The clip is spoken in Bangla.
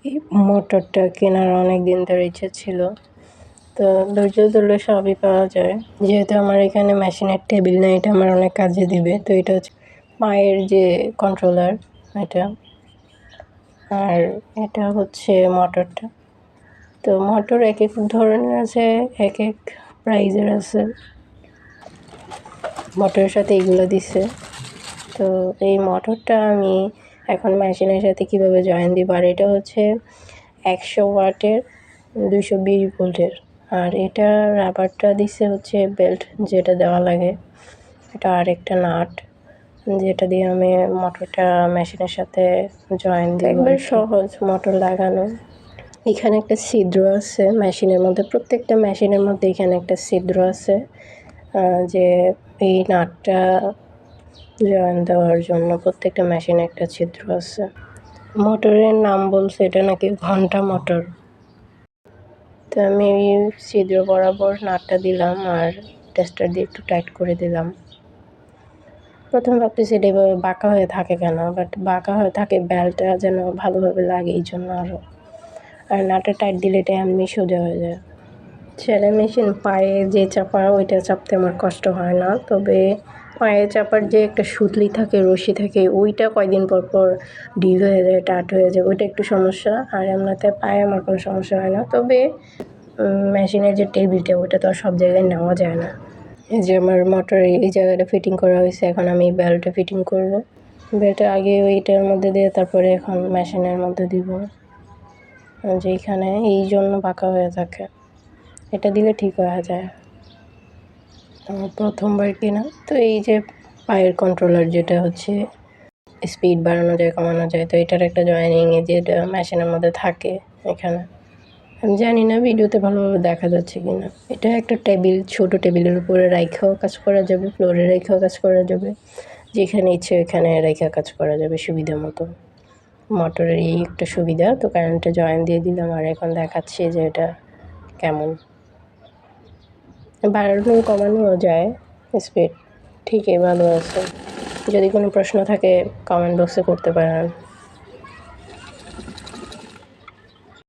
এই মোটরটা কেনার অনেক দিন ধরে ইচ্ছা ছিল, তো ধৈর্য ধরলে সবই পাওয়া যায়। যেহেতু আমার এখানে মেশিনের টেবিল নেই, এটা আমার অনেক কাজে দিবে। তো এটা হচ্ছে পায়ের যে কন্ট্রোলার এটা, আর এটা হচ্ছে মোটরটা। তো মোটর এক এক ধরনের আছে, এক এক প্রাইজের আছে। মোটরের সাথে এইগুলো দিছে। তো এই মোটরটা আমি এখন মেশিনের সাথে কিভাবে জয়েন দিব, আর এটা হচ্ছে 100 ওয়াটের 220 ভোল্টের। আর এটা রাবারটা দিছে হচ্ছে বেল্ট যেটা দেওয়া লাগে, এটা আরেকটা নাট যেটা দিয়ে আমি মোটরটা মেশিনের সাথে জয়েন দিব। একবার সহজ মোটর লাগানো। এখানে একটা ছিদ্র আছে মেশিনের মধ্যে, প্রত্যেকটা মেশিনের মধ্যে এখানে একটা ছিদ্র আছে, যে এই নাটটা জয়েন দেওয়ার জন্য প্রত্যেকটা মেশিনে একটা ছিদ্র আছে। মোটরের নাম বলছে এটা নাকি ঘন্টা মোটর। তো আমি এই ছিদ্র বরাবর নাটটা দিলাম আর টেস্টার দিয়ে একটু টাইট করে দিলাম। প্রথমে ভাবতেছি এটা এভাবে বাঁকা হয়ে থাকে কেন, বাট বাঁকা হয়ে থাকে বেল্টটা যেন ভালোভাবে লাগে এই জন্য আরও। আর নাটটা টাইট দিলে এটা এমনি সোজা হয়ে যায়। সেলাই মেশিন পায়ে যে চাপা, ওইটা চাপতে আমার কষ্ট হয় না, তবে পায়ে চাপার যে একটা সুতলি থাকে, রশি থাকে, ওইটা কয়দিন পর পর ঢিল হয়ে যায়, টাট হয়ে যায়, ওইটা একটু সমস্যা। আর এমনিতে পায়ে আমার কোনো সমস্যা হয় না। তবে মেশিনের যে টেবিলটা, ওইটা তো আর সব জায়গায় নেওয়া যায় না। এই যে আমার মোটরে এই জায়গাটা ফিটিং করা হয়েছে, এখন আমি বেল্টটা ফিটিং করব। বেল্টটা আগে ওইটার মধ্যে দিয়ে তারপরে এখন মেশিনের মধ্যে দিব, যেখানে এই জন্য বাঁকা হয়ে থাকে। এটা দিলে ঠিক হয়ে যায়। আমার প্রথমবার কেনা। তো এই যে পায়ের কন্ট্রোলার, যেটা হচ্ছে স্পিড বাড়ানো যায় কমানো যায়, তো এটার একটা জয়েনিং যেটা মেশিনের মধ্যে থাকে এখানে। আমি জানি না ভিডিওতে ভালোভাবে দেখা যাচ্ছে কিনা। এটা একটা টেবিল, ছোট টেবিলের উপরে রাইখাও কাজ করা যাবে, ফ্লোরে রাইখাও কাজ করা যাবে, যেখানে ইচ্ছে ওইখানে রাইখা কাজ করা যাবে সুবিধা মতো। মোটরের এই একটা সুবিধা। তো কারেন্টটা জয়েন দিয়ে দিলাম, আর এখন দেখাচ্ছি যে এটা কেমন। বাড়ানো কমানো যায় স্পিড, ঠিকই ভালো আছে। যদি কোনো প্রশ্ন থাকে কমেন্ট বক্সে করতে পারেন।